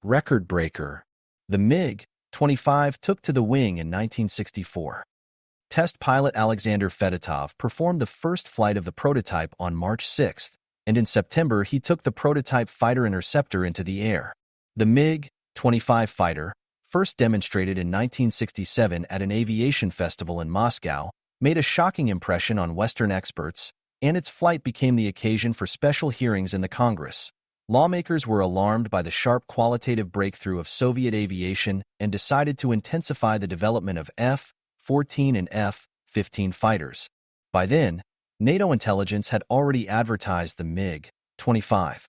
Record breaker. The MiG-25 took to the wing in 1964. Test pilot Alexander Fedotov performed the first flight of the prototype on March 6, and in September he took the prototype fighter interceptor into the air. The MiG-25 fighter, first demonstrated in 1967 at an aviation festival in Moscow, made a shocking impression on Western experts, and its flight became the occasion for special hearings in the Congress. Lawmakers were alarmed by the sharp qualitative breakthrough of Soviet aviation and decided to intensify the development of F-14 and F-15 fighters. By then, NATO intelligence had already advertised the MiG-25.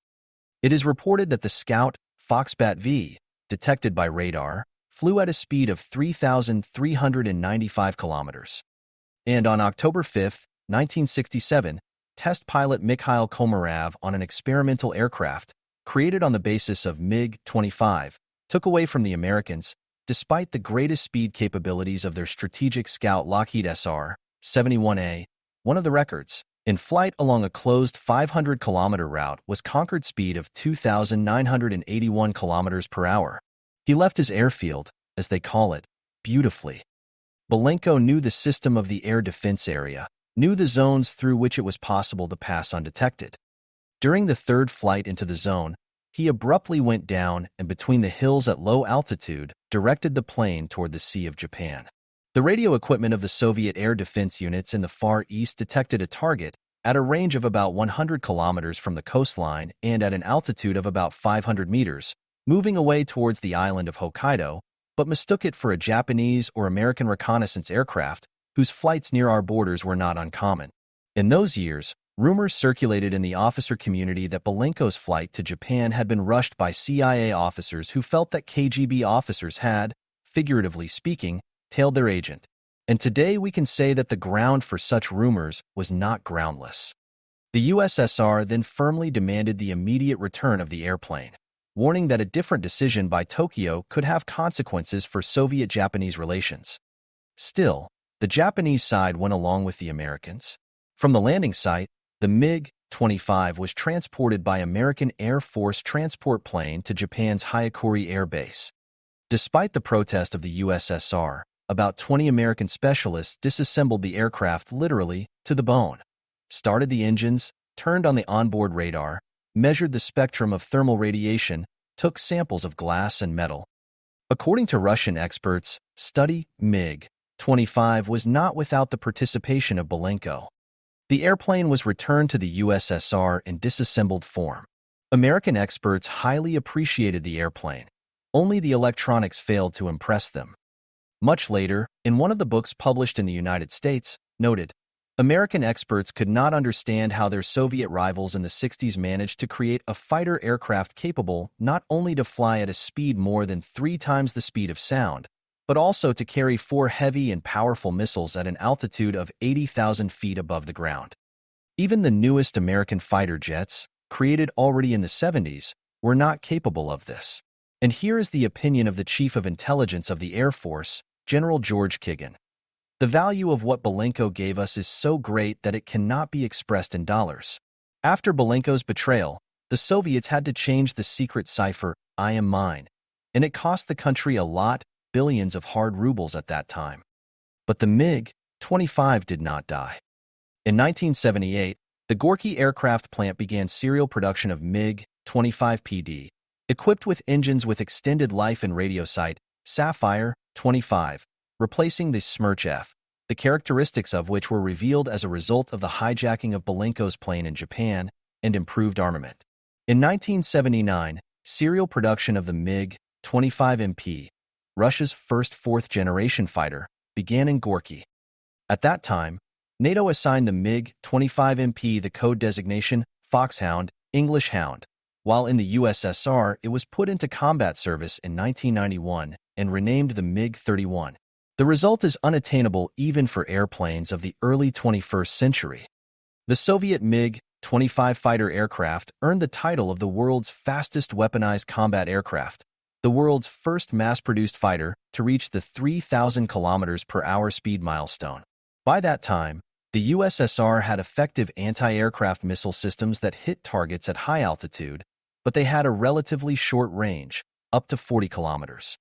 It is reported that the Scout FOXBAT V, detected by radar, flew at a speed of 3,395 kilometers. And on October 5, 1967, test pilot Mikhail Komarov on an experimental aircraft, created on the basis of MiG-25, took away from the Americans, despite the greatest speed capabilities of their strategic Scout Lockheed SR-71A. One of the records, in flight along a closed 500-kilometer route, was Concord speed of 2,981 kilometers per hour. He left his airfield, as they call it, beautifully. Belenko knew the system of the air defense area, knew the zones through which it was possible to pass undetected. During the third flight into the zone, he abruptly went down and between the hills at low altitude, directed the plane toward the Sea of Japan. The radio equipment of the Soviet air defense units in the Far East detected a target at a range of about 100 kilometers from the coastline and at an altitude of about 500 meters, moving away towards the island of Hokkaido, but mistook it for a Japanese or American reconnaissance aircraft whose flights near our borders were not uncommon. In those years, rumors circulated in the officer community that Belenko's flight to Japan had been rushed by CIA officers who felt that KGB officers had, figuratively speaking, tailed their agent. And today we can say that the ground for such rumors was not groundless. The USSR then firmly demanded the immediate return of the airplane, warning that a different decision by Tokyo could have consequences for Soviet-Japanese relations. Still, the Japanese side went along with the Americans. From the landing site, the MiG-25 was transported by American Air Force transport plane to Japan's Hyakuri Air Base. Despite the protest of the USSR, about 20 American specialists disassembled the aircraft literally to the bone, started the engines, turned on the onboard radar, measured the spectrum of thermal radiation, took samples of glass and metal. According to Russian experts, study MiG-25 was not without the participation of Belenko. The airplane was returned to the USSR in disassembled form. American experts highly appreciated the airplane. Only the electronics failed to impress them. Much later, in one of the books published in the United States, noted, American experts could not understand how their Soviet rivals in the 60s managed to create a fighter aircraft capable not only to fly at a speed more than 3 times the speed of sound, but also to carry 4 heavy and powerful missiles at an altitude of 80,000 feet above the ground. Even the newest American fighter jets, created already in the 70s, were not capable of this. And here is the opinion of the Chief of Intelligence of the Air Force, General George Kagan. The value of what Belenko gave us is so great that it cannot be expressed in dollars. After Belenko's betrayal, the Soviets had to change the secret cipher, I am mine, and it cost the country a lot, billions of hard rubles at that time. But the MiG-25 did not die. In 1978, the Gorky aircraft plant began serial production of MiG-25 PD, equipped with engines with extended life and radio sight, Sapphire 25, replacing the Smerch F, the characteristics of which were revealed as a result of the hijacking of Belenko's plane in Japan and improved armament. In 1979, serial production of the MiG-25 MP, Russia's first fourth-generation fighter, began in Gorky. At that time, NATO assigned the MiG-25 MP the code designation Foxhound, English Hound, while in the USSR it was put into combat service in 1991 and renamed the MiG-31. The result is unattainable even for airplanes of the early 21st century. The Soviet MiG-25 fighter aircraft earned the title of the world's fastest weaponized combat aircraft, the world's first mass-produced fighter to reach the 3,000 kilometers per hour speed milestone. By that time, the USSR had effective anti-aircraft missile systems that hit targets at high altitude, but they had a relatively short range, up to 40 kilometers.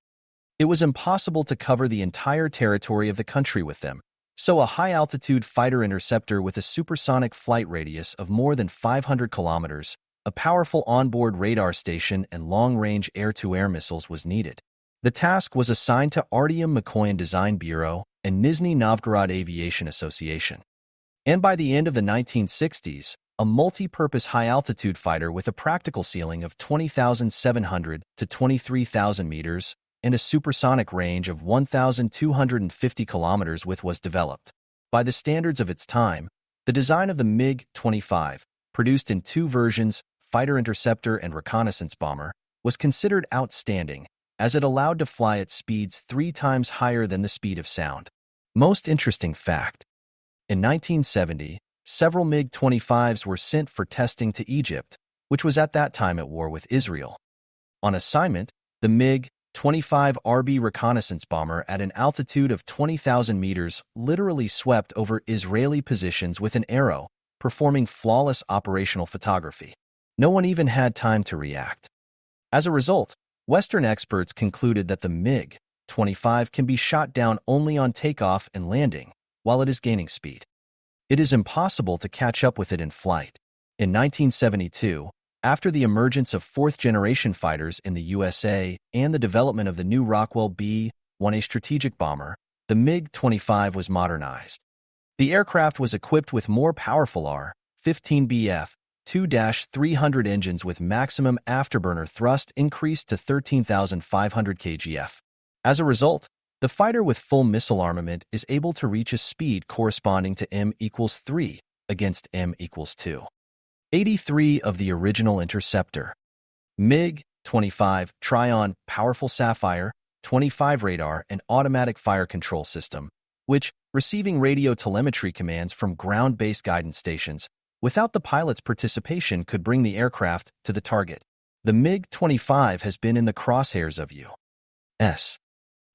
It was impossible to cover the entire territory of the country with them, so a high-altitude fighter interceptor with a supersonic flight radius of more than 500 kilometers, a powerful onboard radar station, and long-range air-to-air missiles was needed. The task was assigned to Artyom Mikoyan Design Bureau and Nizhny Novgorod Aviation Association. And by the end of the 1960s, a multi-purpose high-altitude fighter with a practical ceiling of 20,700 to 23,000 meters and a supersonic range of 1,250 kilometers was developed. By the standards of its time, the design of the MiG-25, produced in two versions, fighter interceptor and reconnaissance bomber, was considered outstanding, as it allowed to fly at speeds 3 times higher than the speed of sound. Most interesting fact: in 1970, several MiG-25s were sent for testing to Egypt, which was at that time at war with Israel. On assignment, the MiG-25 RB reconnaissance bomber at an altitude of 20,000 meters literally swept over Israeli positions with an arrow, performing flawless operational photography. No one even had time to react. As a result, Western experts concluded that the MiG-25 can be shot down only on takeoff and landing, while it is gaining speed. It is impossible to catch up with it in flight. In 1972, after the emergence of fourth-generation fighters in the USA and the development of the new Rockwell B-1A strategic bomber, the MiG-25 was modernized. The aircraft was equipped with more powerful R-15BF 2-300 engines with maximum afterburner thrust increased to 13,500 kgf. As a result, the fighter with full missile armament is able to reach a speed corresponding to m=3 against m=2. 83 of the original interceptor. MiG-25 Trion powerful Sapphire 25 radar and automatic fire control system, which, receiving radio telemetry commands from ground-based guidance stations, without the pilot's participation could bring the aircraft to the target. The MiG-25 has been in the crosshairs of U.S.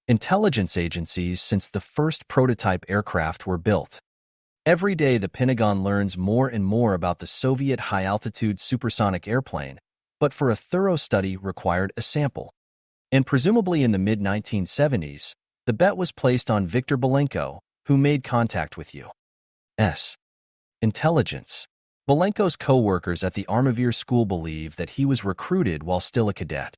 intelligence agencies since the first prototype aircraft were built. Every day the Pentagon learns more and more about the Soviet high-altitude supersonic airplane, but for a thorough study required a sample. And presumably in the mid-1970s, the bet was placed on Viktor Belenko, who made contact with U.S. intelligence. Belenko's co-workers at the Armavir School believe that he was recruited while still a cadet.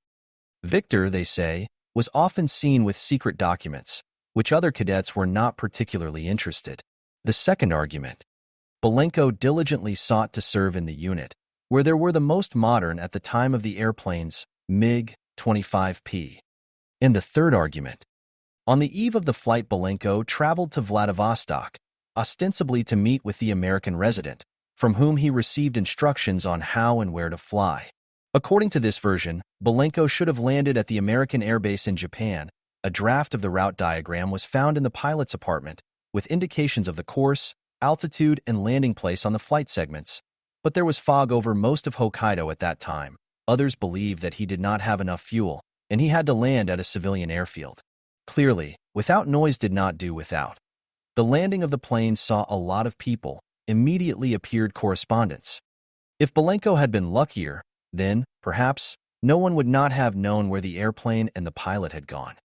Viktor, they say, was often seen with secret documents, which other cadets were not particularly interested. The second argument: Belenko diligently sought to serve in the unit, where there were the most modern at the time of the airplanes, MiG-25P. And the third argument: on the eve of the flight, Belenko traveled to Vladivostok, ostensibly to meet with the American resident, from whom he received instructions on how and where to fly. According to this version, Belenko should have landed at the American airbase in Japan. A draft of the route diagram was found in the pilot's apartment, with indications of the course, altitude, and landing place on the flight segments. But there was fog over most of Hokkaido at that time. Others believed that he did not have enough fuel, and he had to land at a civilian airfield. Clearly, without noise did not do without. The landing of the plane saw a lot of people. Immediately appeared correspondence. If Belenko had been luckier, then, perhaps, no one would not have known where the airplane and the pilot had gone.